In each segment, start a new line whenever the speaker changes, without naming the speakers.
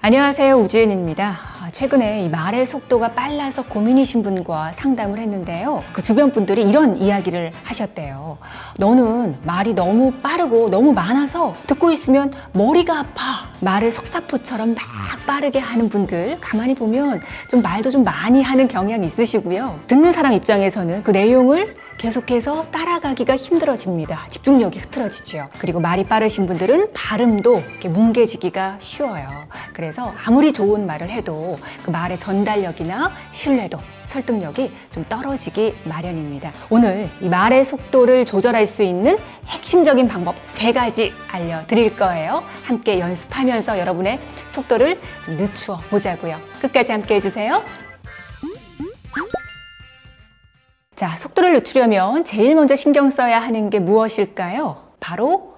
안녕하세요, 우지은입니다. 최근에 이 말의 속도가 빨라서 고민이신 분과 상담을 했는데요. 그 주변 분들이 이런 이야기를 하셨대요. 너는 말이 너무 빠르고 너무 많아서 듣고 있으면 머리가 아파. 말을 속사포처럼 막 빠르게 하는 분들 가만히 보면 좀 말도 좀 많이 하는 경향이 있으시고요. 듣는 사람 입장에서는 그 내용을 계속해서 따라가기가 힘들어집니다. 집중력이 흐트러지죠. 그리고 말이 빠르신 분들은 발음도 이렇게 뭉개지기가 쉬워요. 그래서 아무리 좋은 말을 해도 그 말의 전달력이나 신뢰도, 설득력이 좀 떨어지기 마련입니다. 오늘 이 말의 속도를 조절할 수 있는 핵심적인 방법 3가지 알려드릴 거예요. 함께 연습하면서 여러분의 속도를 좀 늦추어 보자고요. 끝까지 함께 해주세요. 자, 속도를 늦추려면 제일 먼저 신경 써야 하는 게 무엇일까요? 바로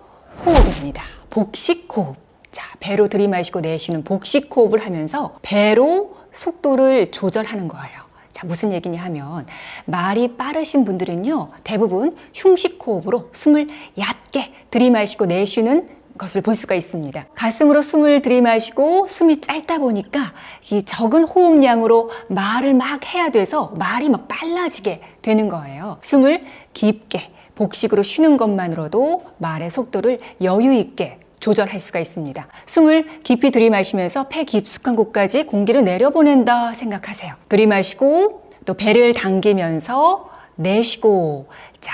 호흡입니다. 복식호흡. 자, 배로 들이마시고 내쉬는 복식호흡을 하면서 배로 속도를 조절하는 거예요. 자, 무슨 얘기냐 하면 말이 빠르신 분들은요, 대부분 흉식호흡으로 숨을 얕게 들이마시고 내쉬는 것을 볼 수가 있습니다. 가슴으로 숨을 들이마시고 숨이 짧다 보니까 이 적은 호흡량으로 말을 막 해야 돼서 말이 막 빨라지게 되는 거예요. 숨을 깊게 복식으로 쉬는 것만으로도 말의 속도를 여유 있게 조절할 수가 있습니다. 숨을 깊이 들이마시면서 폐 깊숙한 곳까지 공기를 내려보낸다 생각하세요. 들이마시고 또 배를 당기면서 내쉬고, 자,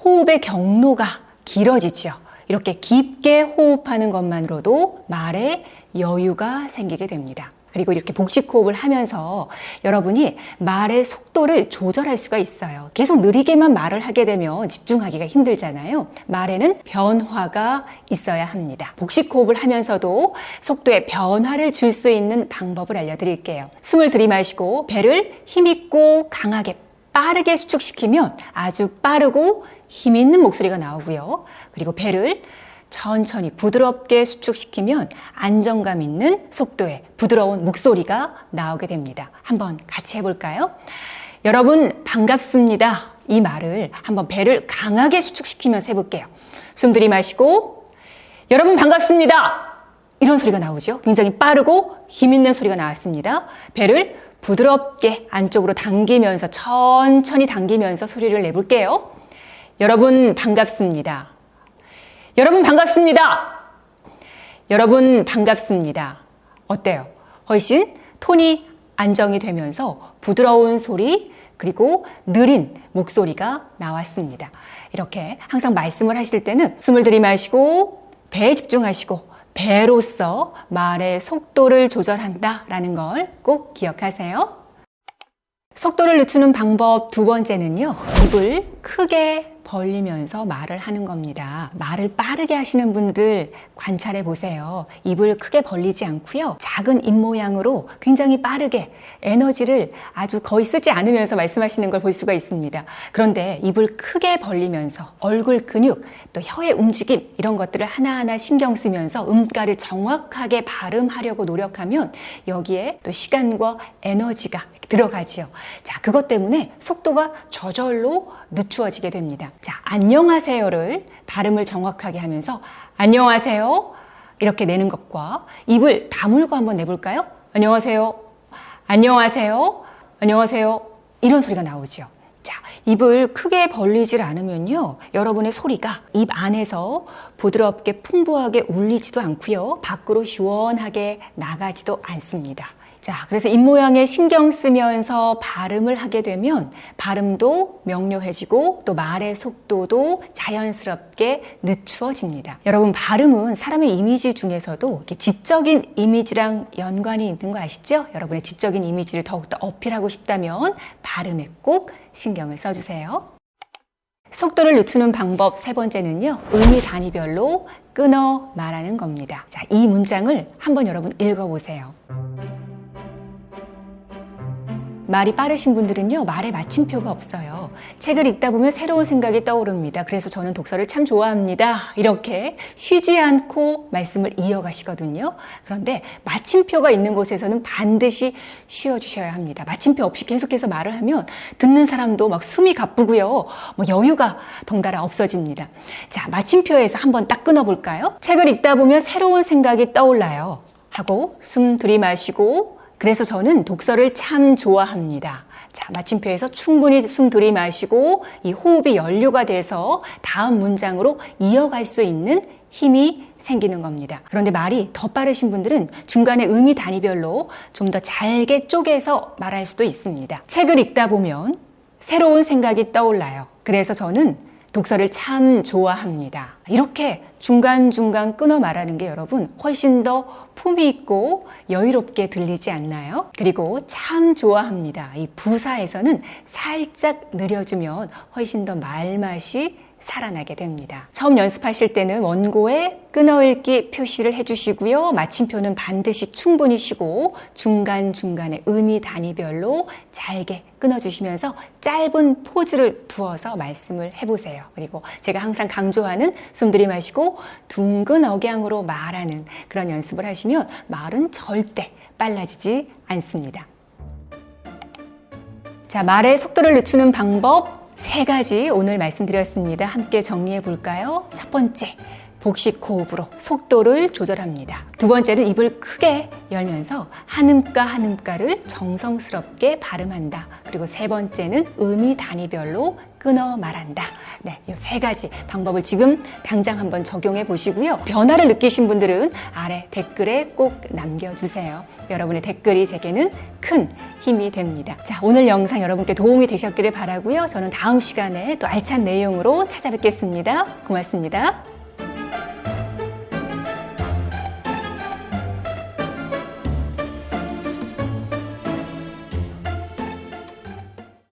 호흡의 경로가 길어지죠. 이렇게 깊게 호흡하는 것만으로도 말에 여유가 생기게 됩니다. 그리고 이렇게 복식호흡을 하면서 여러분이 말의 속도를 조절할 수가 있어요. 계속 느리게만 말을 하게 되면 집중하기가 힘들잖아요. 말에는 변화가 있어야 합니다. 복식호흡을 하면서도 속도에 변화를 줄 수 있는 방법을 알려드릴게요. 숨을 들이마시고 배를 힘있고 강하게 빠르게 수축시키면 아주 빠르고 힘 있는 목소리가 나오고요. 그리고 배를 천천히 부드럽게 수축시키면 안정감 있는 속도의 부드러운 목소리가 나오게 됩니다. 한번 같이 해볼까요? 여러분 반갑습니다. 이 말을 한번 배를 강하게 수축시키면서 해볼게요. 숨 들이마시고 여러분 반갑습니다. 이런 소리가 나오죠. 굉장히 빠르고 힘 있는 소리가 나왔습니다. 배를 부드럽게 안쪽으로 당기면서 천천히 당기면서 소리를 내볼게요. 여러분 반갑습니다. 여러분 반갑습니다. 여러분 반갑습니다. 어때요? 훨씬 톤이 안정이 되면서 부드러운 소리 그리고 느린 목소리가 나왔습니다. 이렇게 항상 말씀을 하실 때는 숨을 들이마시고 배에 집중하시고 배로서 말의 속도를 조절한다라는 걸 꼭 기억하세요. 속도를 늦추는 방법 2번째는요. 입을 크게 벌리면서 말을 하는 겁니다. 말을 빠르게 하시는 분들 관찰해 보세요. 입을 크게 벌리지 않고요. 작은 입 모양으로 굉장히 빠르게 에너지를 아주 거의 쓰지 않으면서 말씀하시는 걸 볼 수가 있습니다. 그런데 입을 크게 벌리면서 얼굴 근육, 또 혀의 움직임 이런 것들을 하나하나 신경 쓰면서 음가를 정확하게 발음하려고 노력하면 여기에 또 시간과 에너지가 들어가지요. 자, 그것 때문에 속도가 저절로 늦추어지게 됩니다. 자, 안녕하세요를 발음을 정확하게 하면서 안녕하세요 이렇게 내는 것과 입을 다물고 한번 내볼까요? 안녕하세요, 안녕하세요, 안녕하세요 이런 소리가 나오죠. 자, 입을 크게 벌리질 않으면요, 여러분의 소리가 입 안에서 부드럽게 풍부하게 울리지도 않고요, 밖으로 시원하게 나가지도 않습니다. 자, 그래서 입 모양에 신경 쓰면서 발음을 하게 되면 발음도 명료해지고 또 말의 속도도 자연스럽게 늦추어집니다. 여러분, 발음은 사람의 이미지 중에서도 이렇게 지적인 이미지랑 연관이 있는 거 아시죠? 여러분의 지적인 이미지를 더욱더 어필하고 싶다면 발음에 꼭 신경을 써주세요. 속도를 늦추는 방법 3번째는요. 의미 단위별로 끊어 말하는 겁니다. 자, 이 문장을 한번 여러분 읽어보세요. 말이 빠르신 분들은요, 말에 마침표가 없어요. 책을 읽다 보면 새로운 생각이 떠오릅니다. 그래서 저는 독서를 참 좋아합니다. 이렇게 쉬지 않고 말씀을 이어가시거든요. 그런데 마침표가 있는 곳에서는 반드시 쉬어주셔야 합니다. 마침표 없이 계속해서 말을 하면 듣는 사람도 막 숨이 가쁘고요. 여유가 덩달아 없어집니다. 자, 마침표에서 한번 딱 끊어볼까요? 책을 읽다 보면 새로운 생각이 떠올라요. 하고 숨 들이마시고, 그래서 저는 독서를 참 좋아합니다. 자, 마침표에서 충분히 숨 들이마시고 이 호흡이 연료가 돼서 다음 문장으로 이어갈 수 있는 힘이 생기는 겁니다. 그런데 말이 더 빠르신 분들은 중간에 의미 단위별로 좀 더 잘게 쪼개서 말할 수도 있습니다. 책을 읽다 보면 새로운 생각이 떠올라요. 그래서 저는 독서를 참 좋아합니다. 이렇게 중간중간 끊어 말하는 게 여러분 훨씬 더 품위 있고 여유롭게 들리지 않나요? 그리고 참 좋아합니다. 이 부사에서는 살짝 느려주면 훨씬 더 말맛이 살아나게 됩니다. 처음 연습하실 때는 원고에 끊어읽기 표시를 해주시고요. 마침표는 반드시 충분히 쉬고 중간중간에 의미 단위별로 잘게 끊어주시면서 짧은 포즈를 두어서 말씀을 해보세요. 그리고 제가 항상 강조하는 숨 들이마시고 둥근 억양으로 말하는 그런 연습을 하시면 말은 절대 빨라지지 않습니다. 자, 말의 속도를 늦추는 방법 3가지 오늘 말씀드렸습니다. 함께 정리해 볼까요? 첫 번째, 복식 호흡으로 속도를 조절합니다. 두 번째는 입을 크게 열면서 한음가 한음가를 정성스럽게 발음한다. 그리고 세 번째는 의미 단위별로 끊어 말한다. 네, 이 3가지 방법을 지금 당장 한번 적용해 보시고요. 변화를 느끼신 분들은 아래 댓글에 꼭 남겨주세요. 여러분의 댓글이 제게는 큰 힘이 됩니다. 자, 오늘 영상 여러분께 도움이 되셨기를 바라고요. 저는 다음 시간에 또 알찬 내용으로 찾아뵙겠습니다. 고맙습니다.